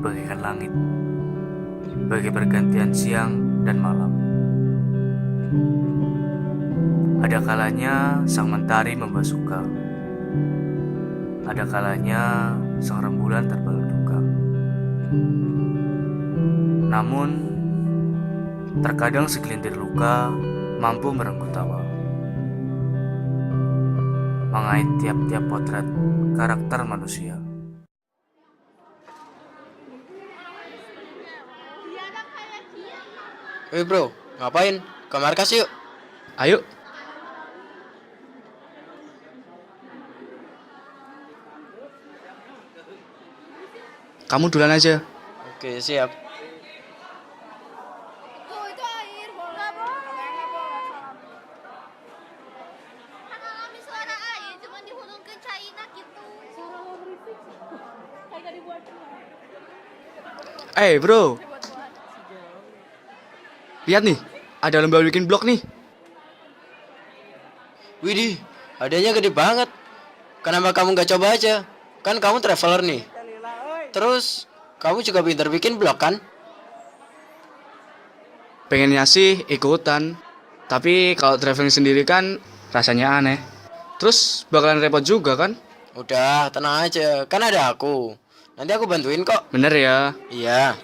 bagaikan langit, bagai pergantian siang dan malam. Ada kalanya sang mentari membawa suka, ada kalanya sang rembulan terbalut duka. Namun, terkadang segelintir luka mampu merenggut tawa, mengait tiap-tiap potret karakter manusia. Wih bro, ngapain? Ke markas yuk. Ayo. Kamu duluan aja. Oke, siap. Tuh itu air, nggak boleh. Kan alami suara air, cuma dihulung ke China gitu. Suara lo berisik sih. Kayak gak dibuat. Bro. Lihat nih, ada lomba bikin blog nih. Widih, adanya gede banget. Kenapa kamu nggak coba aja? Kan kamu traveler nih. Terus, kamu juga pintar bikin blog kan? Pengennya sih ikutan. Tapi kalau traveling sendiri kan rasanya aneh. Terus bakalan repot juga kan? Udah, tenang aja. Kan ada aku. Nanti aku bantuin kok. Bener ya? Iya.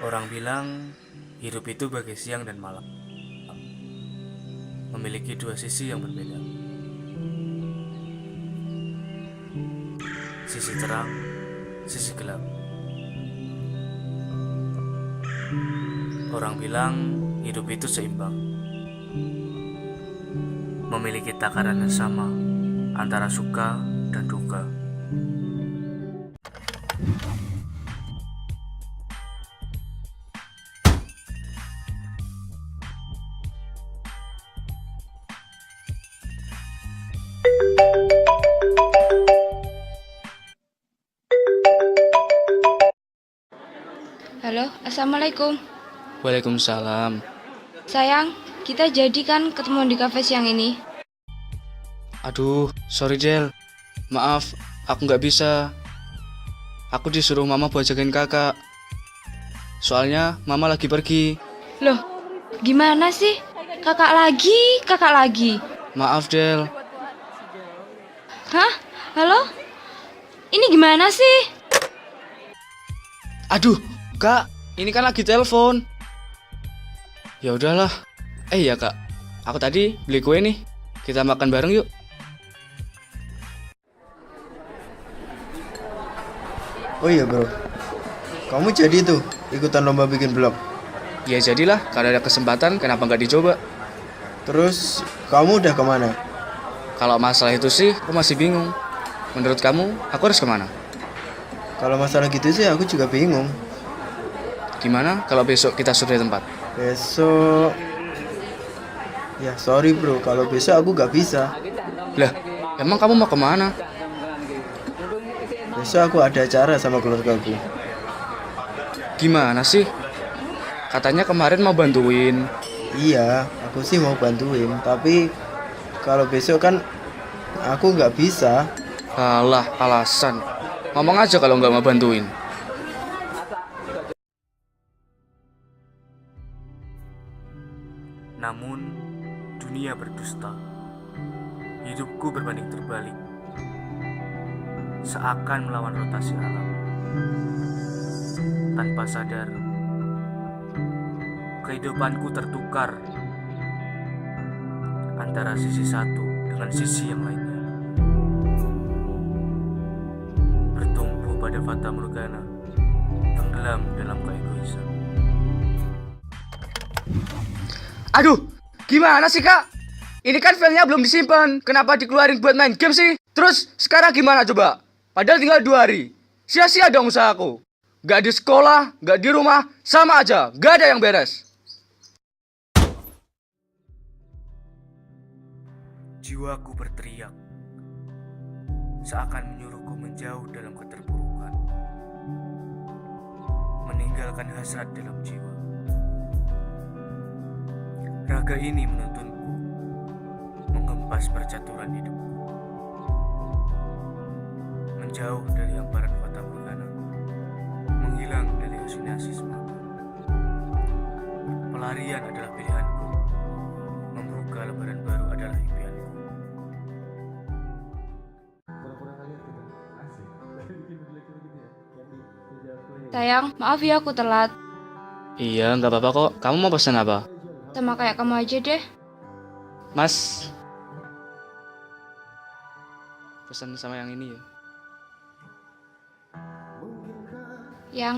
Orang bilang hidup itu bagai siang dan malam, memiliki dua sisi yang berbeda. Sisi terang, sisi gelap. Orang bilang hidup itu seimbang, memiliki takaran yang sama antara suka dan duka. Halo, Assalamualaikum. Waalaikumsalam. Sayang, kita jadi kan ketemu di kafe siang ini? Aduh, sorry Jel. Maaf, aku nggak bisa. Aku disuruh mama buat jagain kakak. Soalnya mama lagi pergi. Loh, gimana sih? Kakak lagi. Maaf Jel. Hah? Halo? Ini gimana sih? Aduh, Kak, ini kan lagi telepon. Ya udahlah. Ya Kak, aku tadi beli kue nih. Kita makan bareng yuk. Oh iya bro, kamu jadi tuh ikutan lomba bikin blog. Ya jadilah, kalau ada kesempatan kenapa nggak dicoba? Terus, kamu udah kemana? Kalau masalah itu sih, aku masih bingung. Menurut kamu, aku harus kemana? Kalau masalah gitu sih aku juga bingung. Gimana kalau besok kita sudah di tempat? Besok... Ya sorry bro, kalau besok aku gak bisa. Lah, emang kamu mau kemana? Besok aku ada acara sama keluargaku. Gimana sih? Katanya kemarin mau bantuin. Iya, aku sih mau bantuin. Tapi kalau besok kan aku gak bisa. Alah, alasan. Ngomong aja kalau nggak mau bantuin. Namun, dunia berdusta. Hidupku berbanding terbalik, seakan melawan rotasi alam. Tanpa sadar, kehidupanku tertukar antara sisi satu dengan sisi yang lainnya. Bertumpu pada fata morgana, tenggelam dalam keegoisan. Aduh, gimana sih Kak? Ini kan filenya belum disimpan. Kenapa dikeluarin buat main game sih? Terus sekarang gimana coba? Padahal tinggal 2 hari. Sia-sia dong usahaku. Gak di sekolah, gak di rumah, sama aja. Gak ada yang beres. Jiwaku berteriak, seakan menyuruhku menjauh dalam keterpurukan, meninggalkan hasrat dalam jiwa. Raga ini menuntunku mengempas percaturan hidupku, menjauh dari hamparan kota berkana, menghilang dari halusinasi semua. Pelarian adalah pilihanku, membuka lembaran baru adalah impianku. Sayang, maaf ya aku telat. Iya, nggak apa-apa kok. Kamu mau pesan apa? Sama kayak kamu aja deh. Mas, pesan sama yang ini ya. Yang,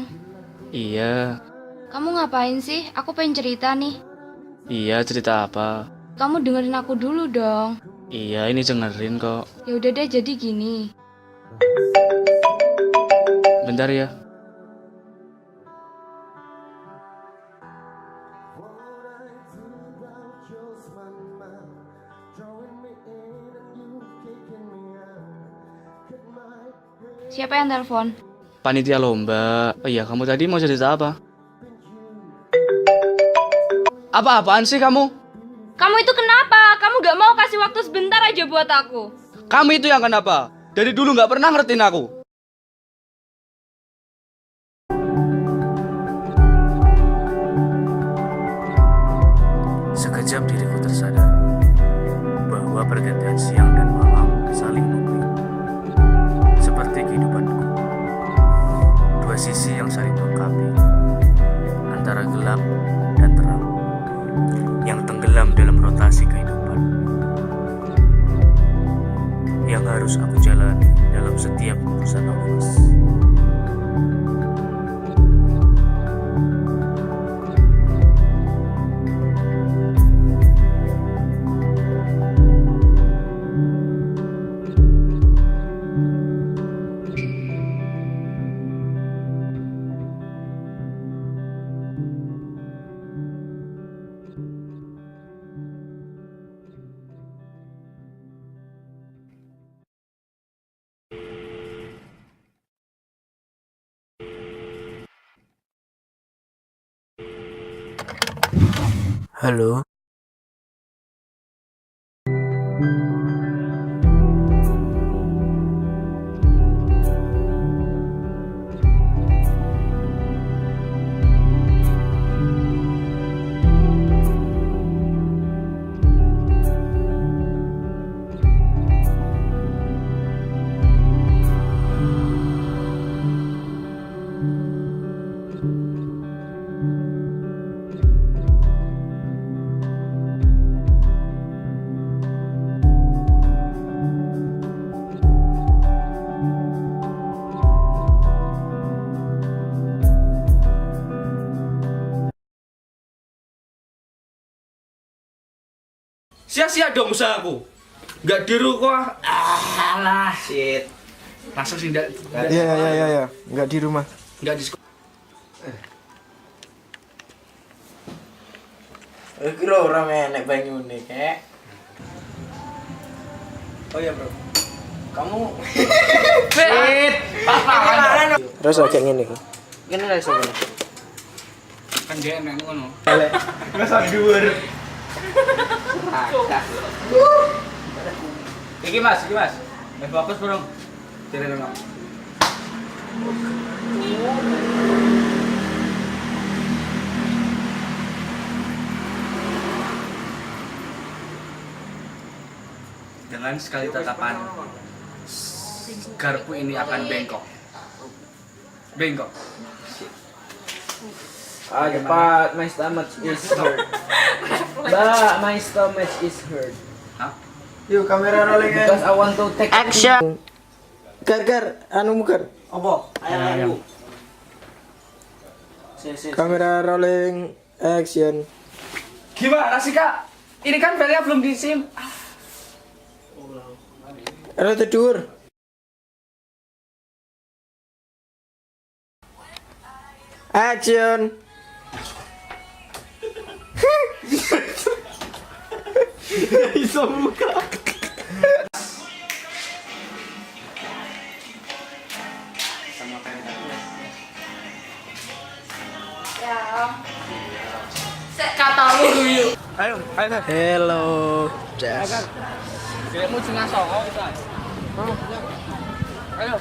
Iya, kamu ngapain sih? Aku pengen cerita nih. iya, cerita apa? Kamu dengerin aku dulu dong. Iya, ini dengerin kok. Ya udah deh, jadi gini. Bentar ya. Siapa yang telepon? Panitia lomba. Oh iya, kamu tadi mau cerita apa? Apa-apaan sih kamu? Kamu itu kenapa? Kamu gak mau kasih waktu sebentar aja buat aku? Kamu itu yang kenapa? Dari dulu nggak pernah ngertiin aku. Sekejap diriku tersadar bahwa pergantian siang dan malam saling mengkeliling, seperti kehidupanku. Dua sisi yang saling melengkapi, antara gelap dan terang, yang tenggelam dalam rotasi kehidupan, yang harus aku jalani dalam setiap hembusan nafas. Halo. Sia-sia dong usahaku. Nggak diru kok. Alah, shit. Masuk sih enggak. Iya. Nggak di rumah. Enggak di sekolah. Iki lho ora menek banyune, Kek. Oh iya, Bro. Kamu Shit. Terus kayak ngene iki. ngene lho sono. Kan dia enak ngono. Iki Mas. Fokus, Bro. Tidak enak. Dengan sekali tatapan, garpu ini akan bengkok. Cepat, my stomach is hurt. Mbak, my stomach is hurt. Hah? Yuk, kamera rolling because I want to take action. Gar, anu muker. Apa? Ayo. Kamera rolling action. Gimana sih, Kak? Ini kan filenya belum disim. Ada tidur. Action. Iso buka. Katamu guyu. Ayo, ayo. Hello. Jas. Kamu jangan songong kita. Ayo.